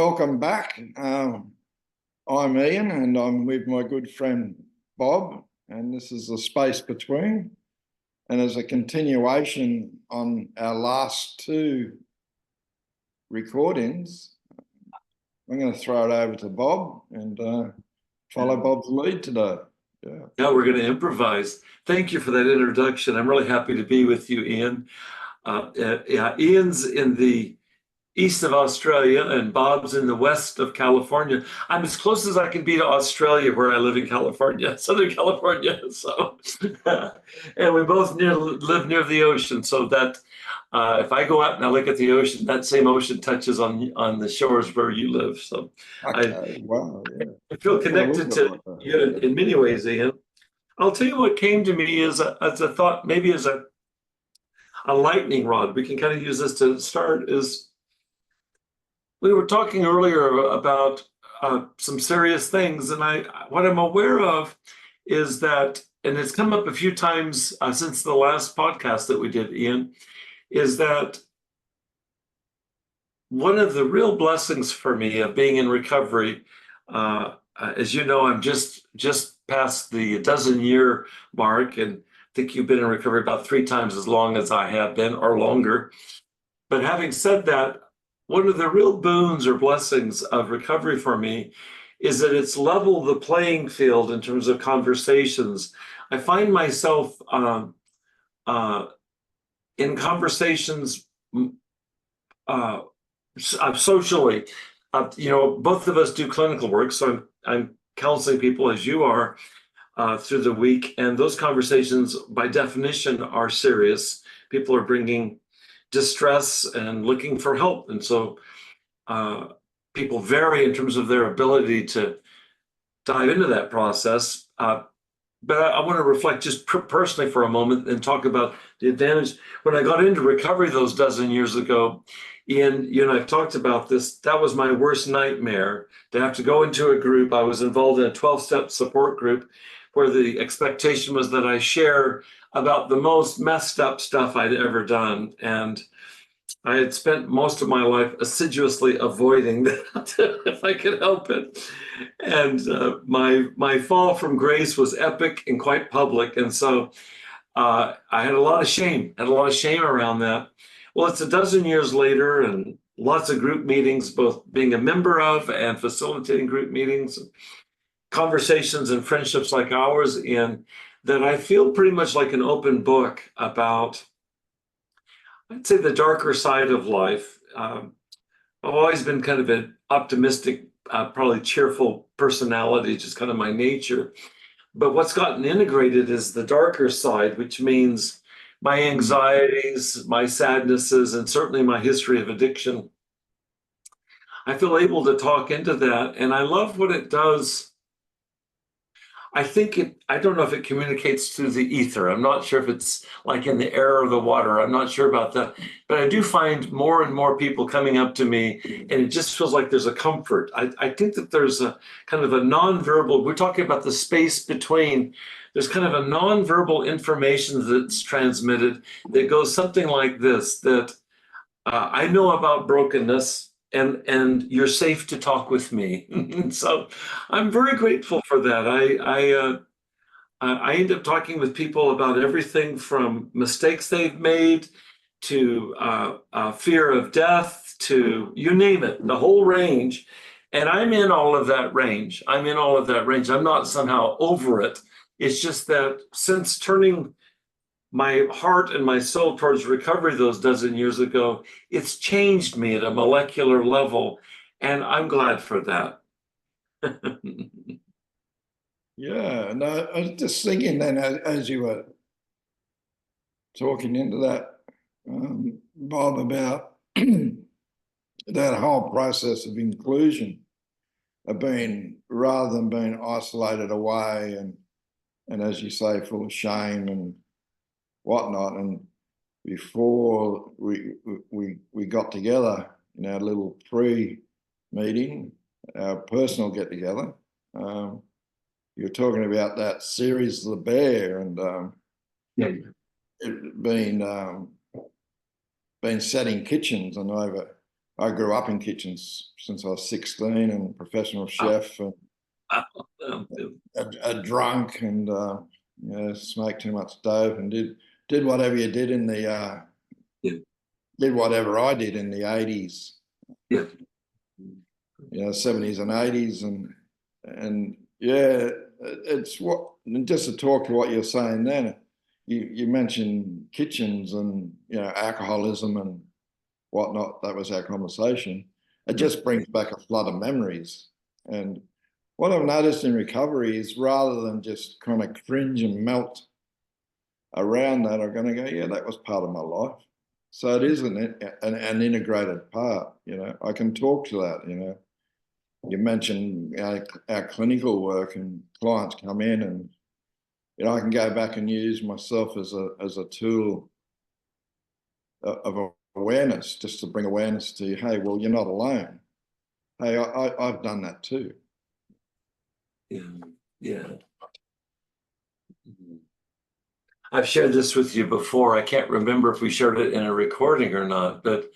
Welcome back. I'm Ian and I'm with my good friend Bob, and this is the space between. And as a continuation on our last two recordings, I'm going to throw it over to Bob and follow Bob's lead today. Yeah, we're going to improvise. Thank you for that introduction. I'm really happy to be with you, Ian. Ian's in the east of Australia and Bob's in the west of California. I'm as close as I can be to Australia, where I live in California, Southern California. So, and we both live near the ocean, so that if I go out and I look at the ocean, that same ocean touches on the shores where you live. So, Okay, wow, yeah. I feel connected to you in many ways, Ian. I'll tell you what came to me as a thought, maybe as a lightning rod. We can kind of use this to start. Is we were talking earlier about some serious things, and what I'm aware of is that, and it's come up a few times since the last podcast that we did, Ian, is that one of the real blessings for me of being in recovery, as you know, I'm just past the dozen-year mark, and I think you've been in recovery about 3 times as long as I have been, or longer. But having said that, one of the real boons or blessings of recovery for me is that it's leveled the playing field in terms of conversations. I find myself in conversations socially. Both of us do clinical work, so I'm counseling people as you are through the week, and those conversations by definition are serious. People are bringing distress and looking for help, and so people vary in terms of their ability to dive into that process. But I want to reflect just personally for a moment and talk about the advantage. When I got into recovery those dozen years ago, Ian, you and I talked about this. That was my worst nightmare, to have to go into a group. I was involved in a 12-step support group where the expectation was that I share about the most messed up stuff I'd ever done. And I had spent most of my life assiduously avoiding that if I could help it. And my fall from grace was epic and quite public. And so I had a lot of shame, around that. Well, it's a dozen years later and lots of group meetings, both being a member of and facilitating group meetings, conversations and friendships like ours, in that I feel pretty much like an open book about, I'd say, the darker side of life. I've always been kind of an optimistic, probably cheerful personality, just kind of my nature. But what's gotten integrated is the darker side, which means my anxieties, my sadnesses, and certainly my history of addiction. I feel able to talk into that, and I love what it does. I don't know if it communicates through the ether. I'm not sure if it's like in the air or the water. I'm not sure about that. But I do find more and more people coming up to me, and it just feels like there's a comfort. I think that there's a kind of a nonverbal, we're talking about the space between, there's kind of a nonverbal information that's transmitted that goes something like this, that I know about brokenness, and you're safe to talk with me. So I'm very grateful for that. I end up talking with people about everything from mistakes they've made to fear of death, to you name it, the whole range. And I'm in all of that range. I'm not somehow over it. It's just that since turning my heart and my soul towards recovery those dozen years ago, it's changed me at a molecular level, and I'm glad for that. Yeah, and I was just thinking then, as you were talking into that, Bob, about that whole process of inclusion, of being, rather than being isolated away and as you say, full of shame and whatnot. And before we got together in our little pre-meeting, our personal get-together, you were talking about that series, The Bear, and it been setting kitchens and I grew up in kitchens since I was 16, and professional chef, and Um, a drunk, and smoked too much dope, and did whatever you did in the yeah, did whatever I did in the 80s, yeah, 70s and 80s, and yeah, it's what, just to talk to what you're saying then. You mentioned kitchens and alcoholism and whatnot. That was our conversation. It just brings back a flood of memories. And what I've noticed in recovery is, rather than just kind of cringe and melt around that, I'm going to go, yeah, that was part of my life. So it is an integrated part. I can talk to that. You mentioned our clinical work, and clients come in, and I can go back and use myself as a tool of awareness, just to bring awareness to you. Hey, well, you're not alone. Hey, I've done that too. yeah, yeah. I've shared this with you before. I can't remember if we shared it in a recording or not, but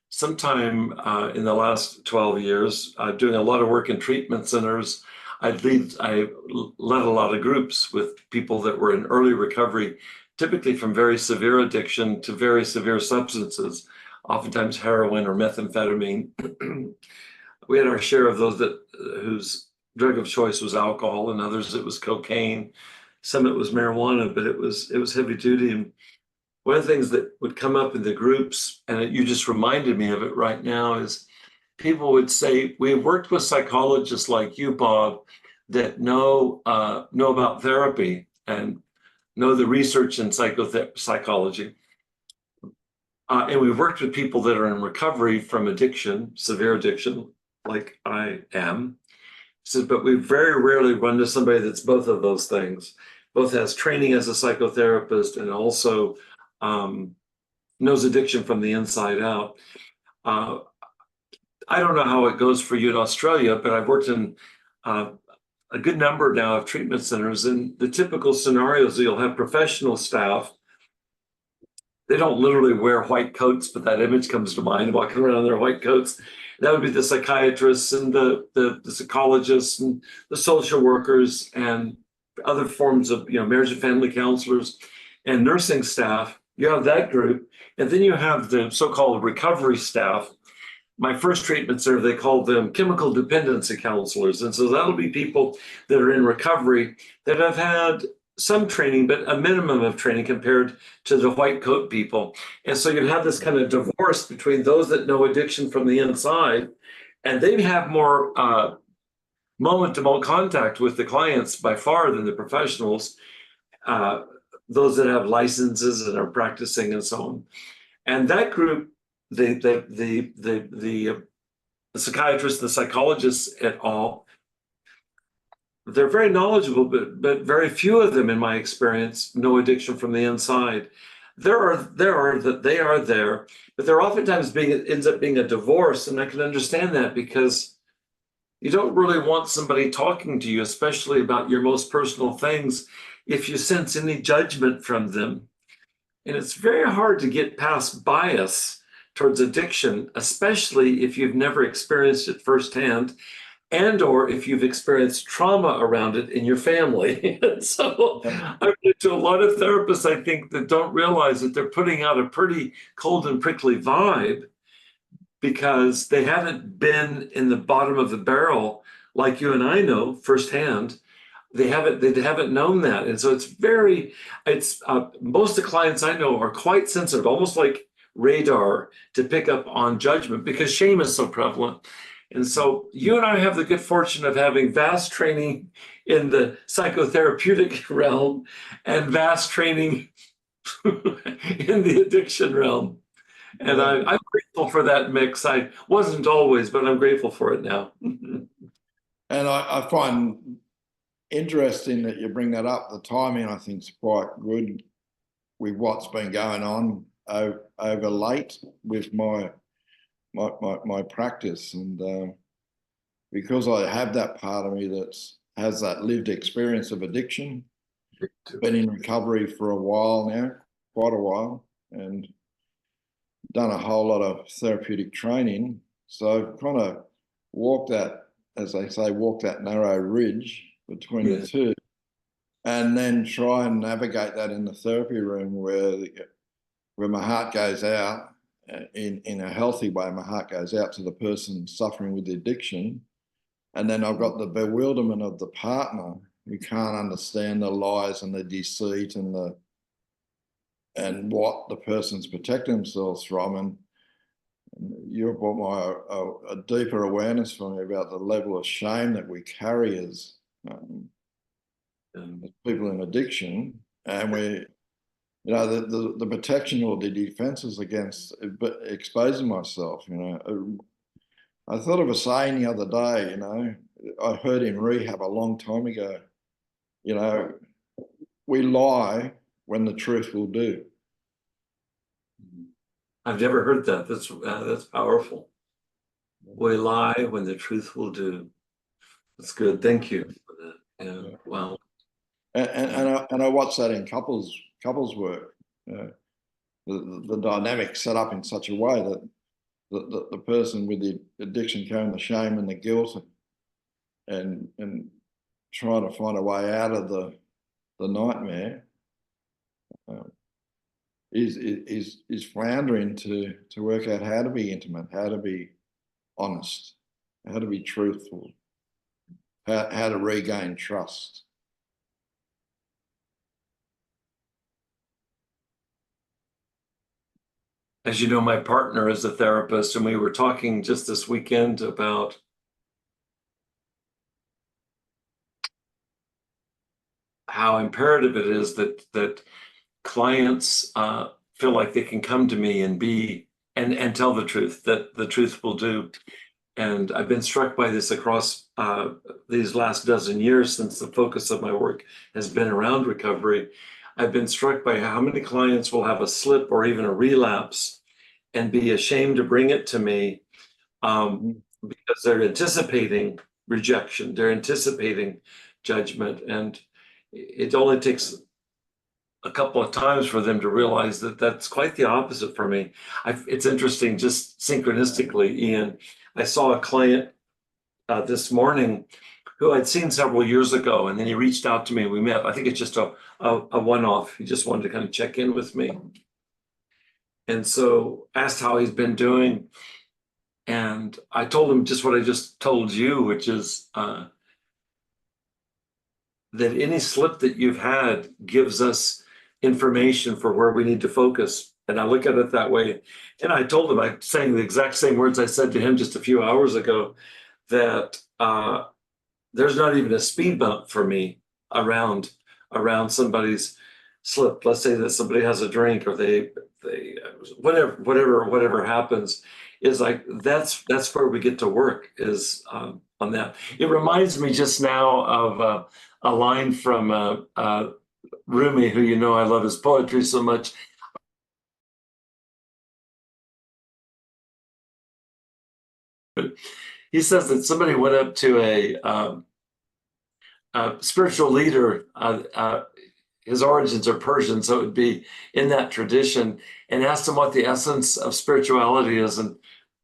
sometime in the last 12 years, doing a lot of work in treatment centers, I led a lot of groups with people that were in early recovery, typically from very severe addiction to very severe substances, oftentimes heroin or methamphetamine. We had our share of those whose drug of choice was alcohol, and others it was cocaine. Some it was marijuana, but it was heavy duty. And one of the things that would come up in the groups, and you just reminded me of it right now, is people would say, we have worked with psychologists like you, Bob, that know about therapy and know the research in psychology. And we've worked with people that are in recovery from addiction, severe addiction, like I am. Says, but we very rarely run to somebody that's both of those things, both has training as a psychotherapist and also knows addiction from the inside out. I don't know how it goes for you in Australia, but I've worked in a good number now of treatment centers, and the typical scenarios, you'll have professional staff. They don't literally wear white coats, but that image comes to mind, walking around in their white coats. That would be the psychiatrists and the psychologists and the social workers and other forms of marriage and family counselors and nursing staff. You have that group, and then you have the so-called recovery staff. My first treatment center, they called them chemical dependency counselors. And so that'll be people that are in recovery that have had some training, but a minimum of training compared to the white coat people. And so you have this kind of divorce between those that know addiction from the inside, and they have more moment-to-moment contact with the clients by far than the professionals, those that have licenses and are practicing and so on. And that group, the psychiatrists, the psychologists et al., they're very knowledgeable, but very few of them, in my experience, know addiction from the inside. They are there, but there oftentimes ends up being a divorce, and I can understand that, because you don't really want somebody talking to you, especially about your most personal things, if you sense any judgment from them. And it's very hard to get past bias towards addiction, especially if you've never experienced it firsthand, and or if you've experienced trauma around it in your family. So I've been to a lot of therapists, I think, that don't realize that they're putting out a pretty cold and prickly vibe because they haven't been in the bottom of the barrel like you and I know firsthand. They haven't known that. And so most of the clients I know are quite sensitive, almost like radar, to pick up on judgment, because shame is so prevalent. And so you and I have the good fortune of having vast training in the psychotherapeutic realm and vast training in the addiction realm. And I'm grateful for that mix. I wasn't always, but I'm grateful for it now. And I find interesting that you bring that up. The timing, I think, is quite good with what's been going on over late with my practice, and because I have that part of me that has that lived experience of addiction, been in recovery for a while now, quite a while, and done a whole lot of therapeutic training. So I've kind of walked that, as they say, walk that narrow ridge between the two, and then try and navigate that in the therapy room where my heart goes out in a healthy way. My heart goes out to the person suffering with the addiction, and then I've got the bewilderment of the partner who can't understand the lies and the deceit and what the person's protecting themselves from. And you brought a deeper awareness for me about the level of shame that we carry as people in addiction, and the protection or the defenses against exposing myself. I thought of a saying the other day. I heard in rehab a long time ago. We lie when the truth will do. I've never heard that. That's powerful. We lie when the truth will do. That's good. Thank you for that. Yeah. Wow. And I watch that in couples work. The dynamic set up in such a way that the person with the addiction carrying the shame and the guilt and trying to find a way out of the nightmare is floundering to work out how to be intimate, how to be honest, how to be truthful, how to regain trust. As you know, my partner is a therapist, and we were talking just this weekend about how imperative it is that clients feel like they can come to me and tell the truth, that the truth will do. And I've been struck by this across these last dozen years since the focus of my work has been around recovery. I've been struck by how many clients will have a slip or even a relapse and be ashamed to bring it to me because they're anticipating rejection, they're anticipating judgment. And it only takes a couple of times for them to realize that that's quite the opposite for me. It's interesting, just synchronistically, Ian, I saw a client this morning who I'd seen several years ago, and then he reached out to me. We met. I think it's just a one-off. He just wanted to kind of check in with me. And so asked how he's been doing. And I told him just what I just told you, which is that any slip that you've had gives us information for where we need to focus. And I look at it that way. And I told him, I'm saying the exact same words I said to him just a few hours ago, that there's not even a speed bump for me around somebody's slip. Let's say that somebody has a drink or they whatever happens, is like that's where we get to work, is on that. It reminds me just now of a line from Rumi, who I love his poetry so much. He says that somebody went up to a spiritual leader. His origins are Persian, so it would be in that tradition, and asked him what the essence of spirituality is. And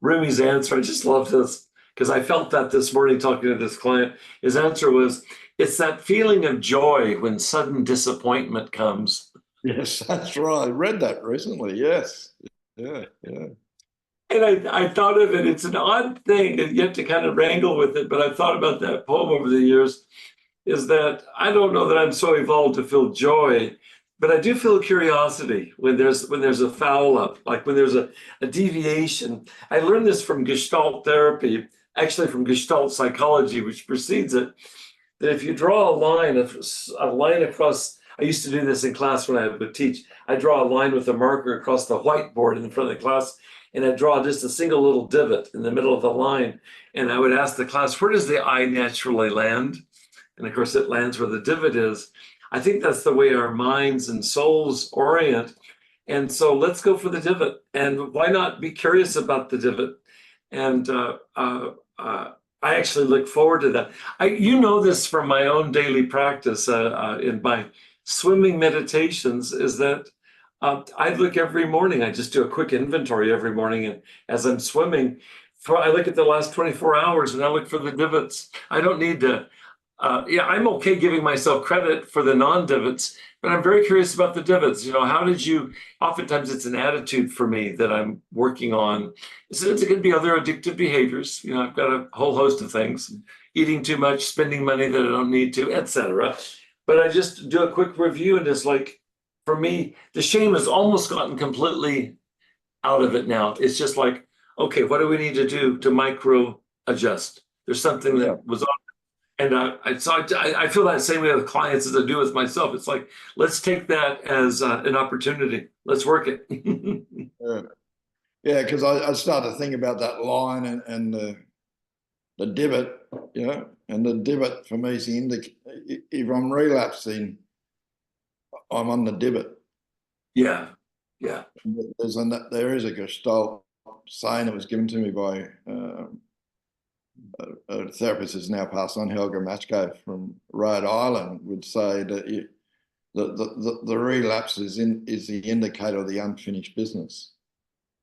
Rumi's answer, I just love this, because I felt that this morning talking to this client. His answer was, it's that feeling of joy when sudden disappointment comes. Yes, that's right. I read that recently. Yes. Yeah. And I thought of it. It's an odd thing, and you have to kind of wrangle with it. But I've thought about that poem over the years, is that I don't know that I'm so evolved to feel joy, but I do feel curiosity when there's a foul up, like when there's a deviation. I learned this from Gestalt therapy, actually from Gestalt psychology, which precedes it, that if you draw a line across, I used to do this in class when I would teach, I draw a line with a marker across the whiteboard in front of the class, and I draw just a single little divot in the middle of the line. And I would ask the class, where does the eye naturally land? And of course, it lands where the divot is. I think that's the way our minds and souls orient. And so let's go for the divot. And why not be curious about the divot? And I actually look forward to that. This from my own daily practice in my swimming meditations, is that I look every morning. I just do a quick inventory every morning. And as I'm swimming, I look at the last 24 hours and I look for the divots. I don't need to. Yeah, I'm okay giving myself credit for the non-divots, but I'm very curious about the divots. How did you? Oftentimes, it's an attitude for me that I'm working on. So it could be other addictive behaviors. I've got a whole host of things: eating too much, spending money that I don't need to, etc. But I just do a quick review, and it's like, for me, the shame has almost gotten completely out of it now. It's just like, okay, what do we need to do to micro adjust? There's something Yeah. that was on, and I feel that same way with clients as I do with myself. It's like, let's take that as an opportunity. Let's work it. Yeah. Yeah, because I started to think about that line and the divot, and the divot for me is if I'm relapsing, I'm on the divot. Yeah, yeah. There is a Gestalt saying that was given to me by a therapist who's now passed on, Helga Matchko from Rhode Island, would say that the relapse is the indicator of the unfinished business.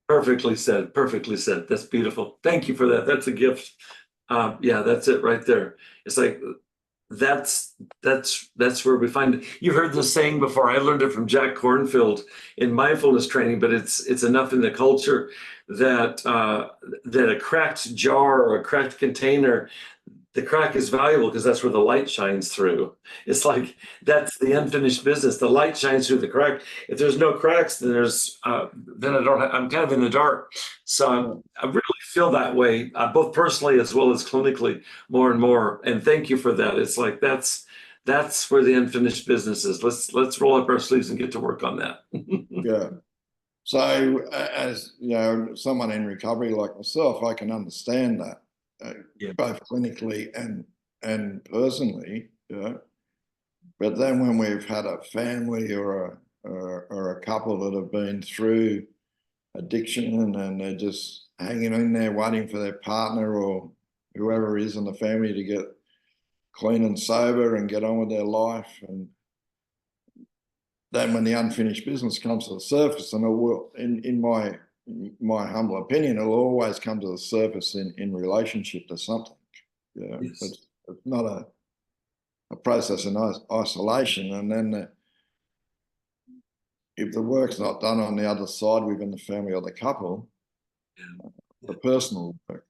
Perfectly said. Perfectly said. That's beautiful. Thank you for that. That's a gift. Yeah, that's it right there. It's like that's where we find it. You've heard this saying before. I learned it from Jack Kornfield in mindfulness training, but it's enough in the culture that that a cracked jar or a cracked container, the crack is valuable because that's where the light shines through. It's like that's the unfinished business. The light shines through the crack. If there's no cracks, then I'm kind of in the dark. So I really feel that way, both personally as well as clinically, more and more. And thank you for that. It's like that's where the unfinished business is. Let's roll up our sleeves and get to work on that. Yeah. So as someone in recovery like myself, I can understand that. Yeah. Both clinically and personally, But then when we've had a family or a couple that have been through addiction and they're just hanging in there waiting for their partner or whoever is in the family to get clean and sober and get on with their life, and then when the unfinished business comes to the surface, and it will, in my humble opinion, it'll always come to the surface in relationship to something. Yes. It's not a process in isolation. And then if the work's not done on the other side within the family or the couple, the personal work,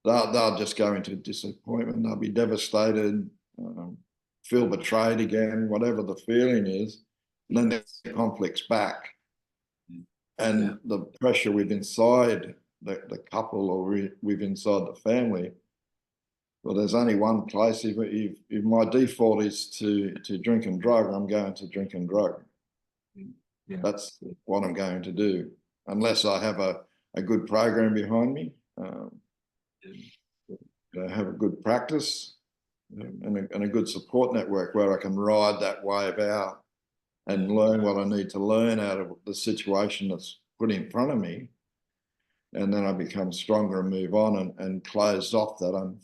they'll just go into disappointment. They'll be devastated, feel betrayed again, whatever the feeling is. And then the conflict's back. And the pressure within inside the couple or with inside the family. Well, there's only one place. If my default is to drink and drug, I'm going to drink and drug. Yeah. That's what I'm going to do, unless I have a good program behind me, have a good practice, and a good support network where I can ride that wave out and learn what I need to learn out of the situation that's put in front of me. And then I become stronger and move on and close off that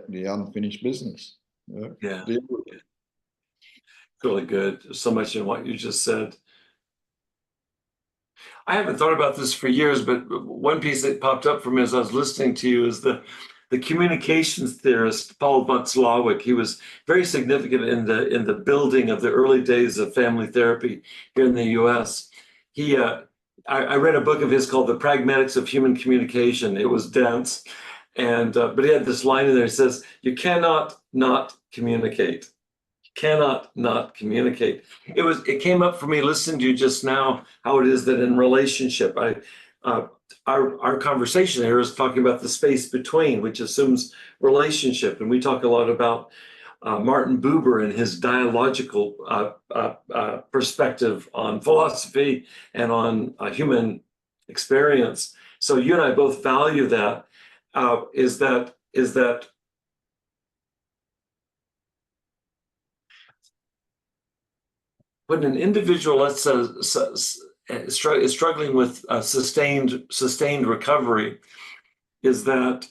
the unfinished business. Yeah. Really good. There's so much in what you just said. I haven't thought about this for years, but one piece that popped up for me as I was listening to you is the communications theorist Paul Václavic. He was very significant in the building of the early days of family therapy here in the U.S. I read a book of his called The Pragmatics of Human Communication. It was dense, but he had this line in there. He says, "You cannot not communicate. Cannot not communicate." It came up for me listening to you just now, how it is that in relationship, our conversation here is talking about the space between, which assumes relationship. And we talk a lot about Martin Buber and his dialogical perspective on philosophy and on human experience. So you and I both value that. Is that when an individual, let's say, is struggling with sustained recovery, is that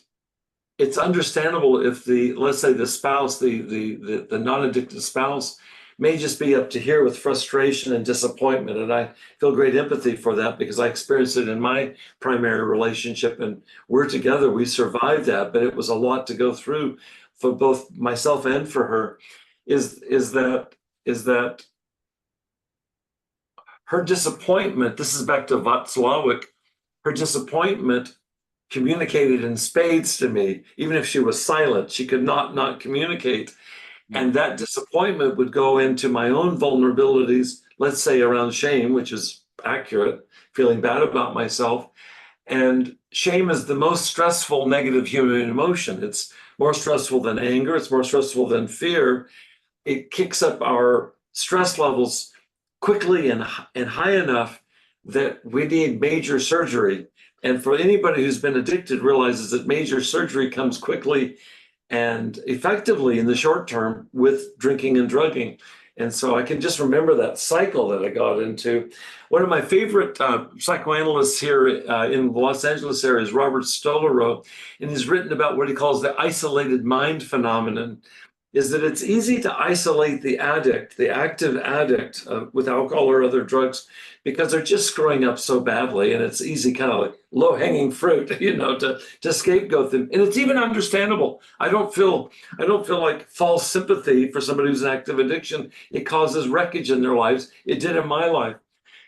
it's understandable if let's say the spouse, the non-addicted spouse, may just be up to here with frustration and disappointment. And I feel great empathy for that because I experienced it in my primary relationship, and we're together. We survived that, but it was a lot to go through for both myself and for her. Is that her disappointment? This is back to Václavic. Her disappointment communicated in spades to me. Even if she was silent, she could not communicate. And that disappointment would go into my own vulnerabilities, let's say around shame, which is accurate, feeling bad about myself. And shame is the most stressful negative human emotion. It's more stressful than anger. It's more stressful than fear. It kicks up our stress levels quickly and high enough that we need major surgery. And for anybody who's been addicted realizes that major surgery comes quickly and effectively in the short term with drinking and drugging. And so I can just remember that cycle that I got into. One of my favorite psychoanalysts here in the Los Angeles area is Robert Stolorow, and he's written about what he calls the isolated mind phenomenon. Is that it's easy to isolate the addict, the active addict with alcohol or other drugs, because they're just screwing up so badly, and it's easy, kind of like low-hanging fruit, to scapegoat them. And it's even understandable. I don't feel like false sympathy for somebody who's in active addiction. It causes wreckage in their lives. It did in my life.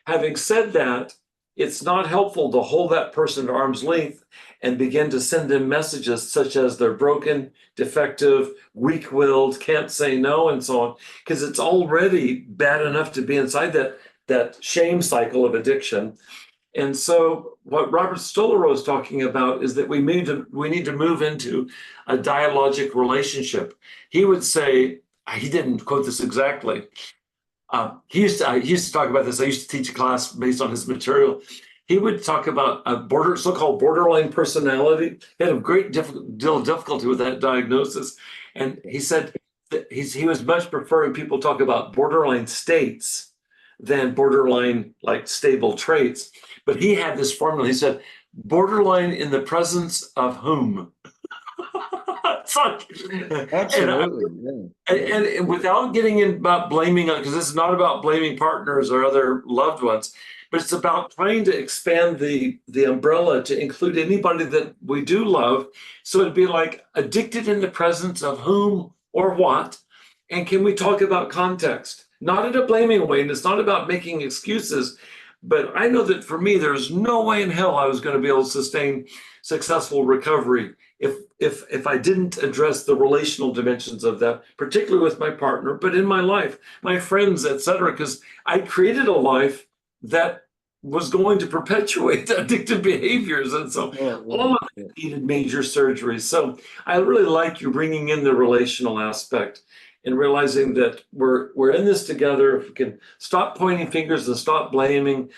Having said that, it's not helpful to hold that person at arm's length and begin to send them messages such as they're broken, defective, weak-willed, can't say no, and so on, because it's already bad enough to be inside that shame cycle of addiction. And so what Robert Stolorow is talking about is that we need to move into a dialogic relationship. He would say, he didn't quote this exactly, he used to talk about this. I used to teach a class based on his material. He would talk about a so-called borderline personality. He had a great deal of difficulty with that diagnosis. And he said that he was much preferring people talk about borderline states than borderline like stable traits. But he had this formula. He said, borderline in the presence of whom? Absolutely. And without getting in about blaming, because this is not about blaming partners or other loved ones, but it's about trying to expand the umbrella to include anybody that we do love. So it'd be like addicted in the presence of whom or what, and can we talk about context? Not in a blaming way, and it's not about making excuses, but I know that for me, there's no way in hell I was going to be able to sustain successful recovery if I didn't address the relational dimensions of that, particularly with my partner, but in my life, my friends, etc., because I created a life that was going to perpetuate addictive behaviors. And so all of it needed major surgery. So I really like you bringing in the relational aspect and realizing that we're in this together. If we can stop pointing fingers and stop blaming,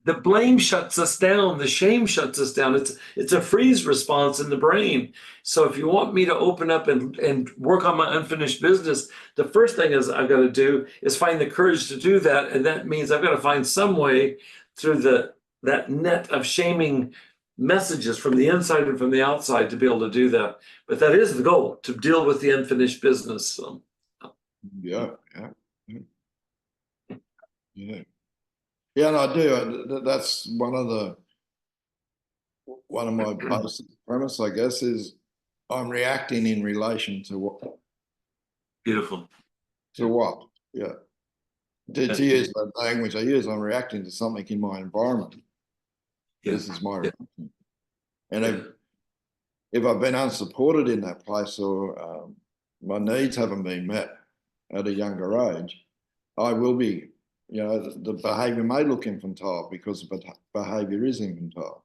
the blame shuts us down. The shame shuts us down. It's a freeze response in the brain. So if you want me to open up and work on my unfinished business, the first thing is I've got to do is find the courage to do that. And that means I've got to find some way through that net of shaming messages from the inside and from the outside to be able to do that. But that is the goal, to deal with the unfinished business. So. Yeah. Yeah, and I do. That's one of my basic premise, I guess, is I'm reacting in relation to what? Beautiful. To what? Yeah. To use the language I use, I'm reacting to something in my environment. Yeah. This is my reaction. And if I've been unsupported in that place, or my needs haven't been met at a younger age, I will be, the behavior may look infantile because the behavior is infantile.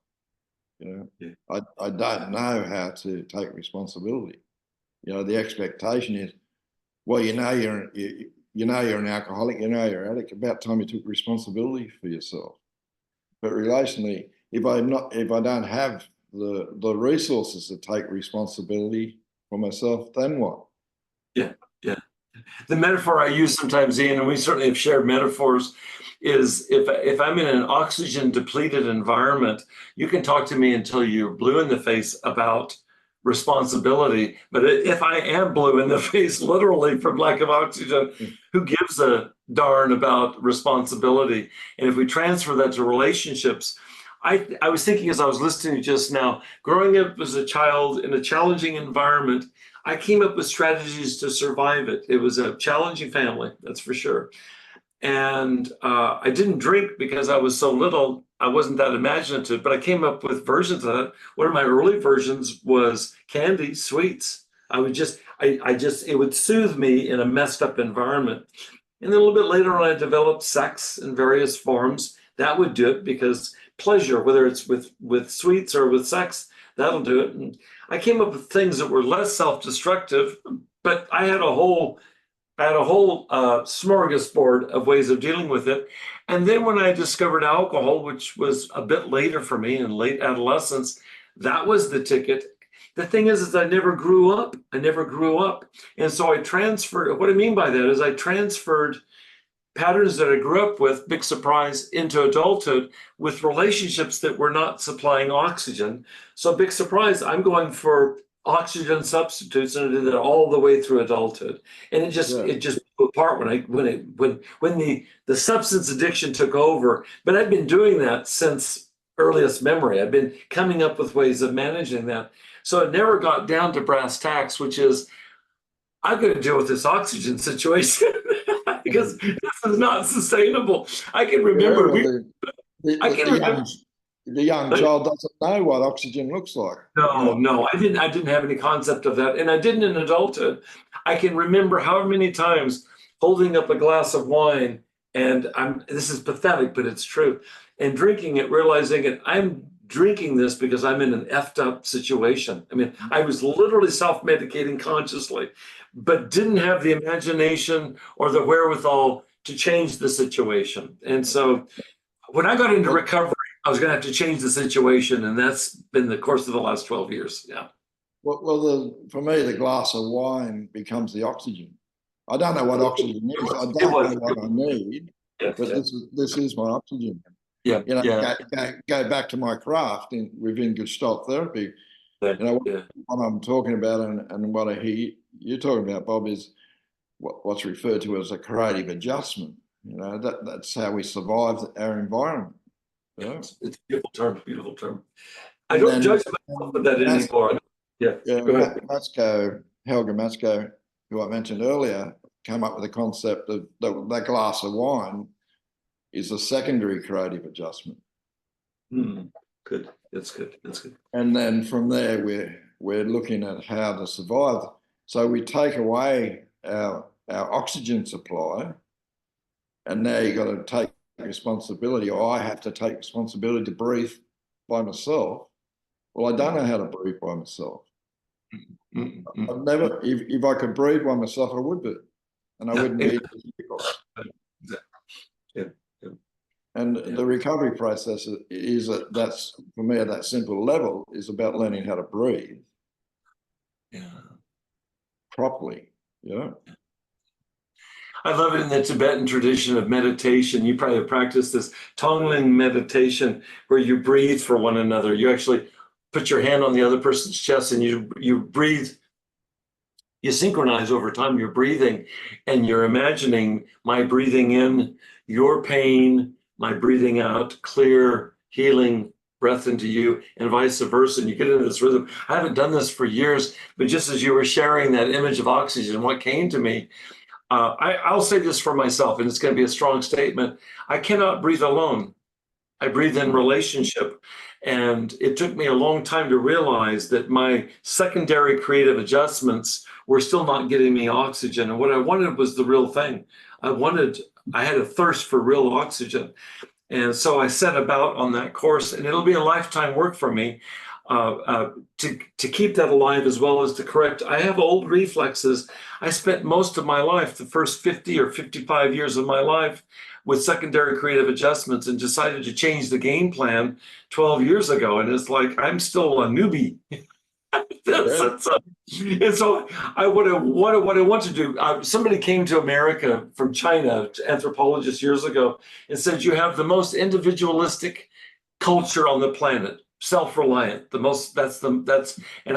I don't know how to take responsibility. The expectation is, well, you're an alcoholic, you're an addict. About time you took responsibility for yourself. But relationally, if I don't have the resources to take responsibility for myself, then what? Yeah. The metaphor I use sometimes, Ian, and we certainly have shared metaphors, is if I'm in an oxygen depleted environment, you can talk to me until you're blue in the face about responsibility. But if I am blue in the face, literally from lack of oxygen, who gives a darn about responsibility? And if we transfer that to relationships, I was thinking as I was listening just now, growing up as a child in a challenging environment, I came up with strategies to survive it. It was a challenging family, that's for sure. And I didn't drink because I was so little. I wasn't that imaginative, but I came up with versions of it. One of my early versions was candy, sweets. It would soothe me in a messed up environment. And then a little bit later on, I developed sex in various forms. That would do it because pleasure, whether it's with sweets or with sex, that'll do it. And I came up with things that were less self-destructive, but I had a whole smorgasbord of ways of dealing with it. And then when I discovered alcohol, which was a bit later for me in late adolescence, that was the ticket. The thing is I never grew up. I never grew up. And so I transferred, what I mean by that is I transferred patterns that I grew up with, big surprise, into adulthood with relationships that were not supplying oxygen. So big surprise, I'm going for oxygen substitutes, and I did that all the way through adulthood. And it just blew apart when the substance addiction took over. But I've been doing that since earliest memory. I've been coming up with ways of managing that. So it never got down to brass tacks, which is I've got to deal with this oxygen situation because this is not sustainable. I can remember. The young child doesn't know what oxygen looks like. No, I didn't have any concept of that, and I didn't in adulthood. I can remember how many times holding up a glass of wine, and this is pathetic, but it's true, and drinking it, realizing it, I'm drinking this because I'm in an effed up situation. I mean, I was literally self-medicating consciously, but didn't have the imagination or the wherewithal to change the situation. And so when I got into recovery, I was going to have to change the situation, and that's been the course of the last 12 years. Yeah. Well, for me, the glass of wine becomes the oxygen. I don't know what oxygen is. I don't know what I need, but this is my oxygen. Yeah. Go back to my craft within Gestalt therapy. What I'm talking about and what I hear you talking about, Bob, is what's referred to as a creative adjustment. That's how we survive our environment. It's a beautiful term. I don't judge myself with that anymore. Go ahead. Helga Matsko, who I mentioned earlier, came up with the concept of that glass of wine is a secondary creative adjustment. Good. That's good. And then from there, we're looking at how to survive. So we take away our oxygen supply, and now you got to take responsibility, or I have to take responsibility to breathe by myself. Well, I don't know how to breathe by myself. I've never, if I could breathe by myself, I would do, and I wouldn't be difficult. And the recovery process is that's for me at that simple level is about learning how to breathe properly. I love it in the Tibetan tradition of meditation. You probably have practiced this Tonglen meditation where you breathe for one another. You actually put your hand on the other person's chest and you breathe. You synchronize over time your breathing, and you're imagining my breathing in, your pain, my breathing out, clear, healing breath into you, and vice versa. And you get into this rhythm. I haven't done this for years, but just as you were sharing that image of oxygen, what came to me, I'll say this for myself, and it's going to be a strong statement. I cannot breathe alone. I breathe in relationship. And it took me a long time to realize that my secondary creative adjustments were still not getting me oxygen. And what I wanted was the real thing. I had a thirst for real oxygen. And so I set about on that course, and it'll be a lifetime work for me to keep that alive, as well as to correct. I have old reflexes. I spent most of my life, the first 50 or 55 years of my life, with secondary creative adjustments, and decided to change the game plan 12 years ago. And it's like, I'm still a newbie. And so what I want to do, somebody came to America from China, anthropologists years ago, and said, you have the most individualistic culture on the planet. self-reliant, and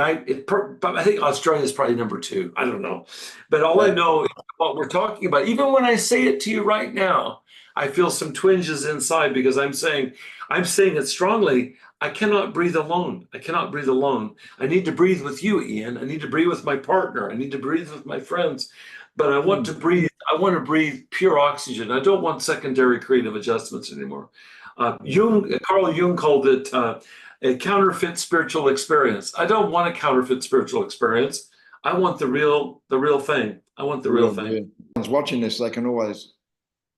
I think Australia is probably number 2. I don't know. But all I know is what we're talking about. Even when I say it to you right now, I feel some twinges inside because I'm saying it strongly. I cannot breathe alone. I cannot breathe alone. I need to breathe with you, Ian. I need to breathe with my partner. I need to breathe with my friends. But I want to breathe. I want to breathe pure oxygen. I don't want secondary creative adjustments anymore. Carl Jung called it a counterfeit spiritual experience. I don't want a counterfeit spiritual experience. I want the real thing. I want the real thing. I was watching this, they can always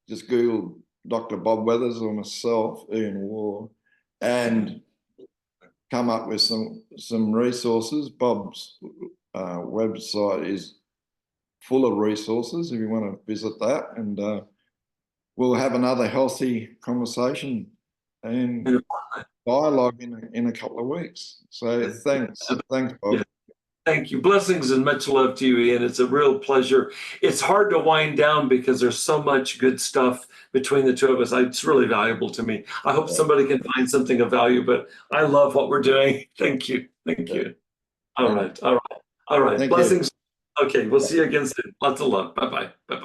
just Google Dr. Bob Weathers or myself, Ian War, and come up with some resources. Bob's website is full of resources if you want to visit that, and we'll have another healthy conversation and dialogue in a couple of weeks. So thanks, Bob. Yeah. Thank you. Blessings and much love to you, Ian. It's a real pleasure. It's hard to wind down because there's so much good stuff between the two of us. It's really valuable to me. I hope somebody can find something of value, but I love what we're doing. Thank you. Thank you. All right. Thank Blessings. you. Okay, we'll see you again soon. Lots of love. Bye-bye. Bye-bye.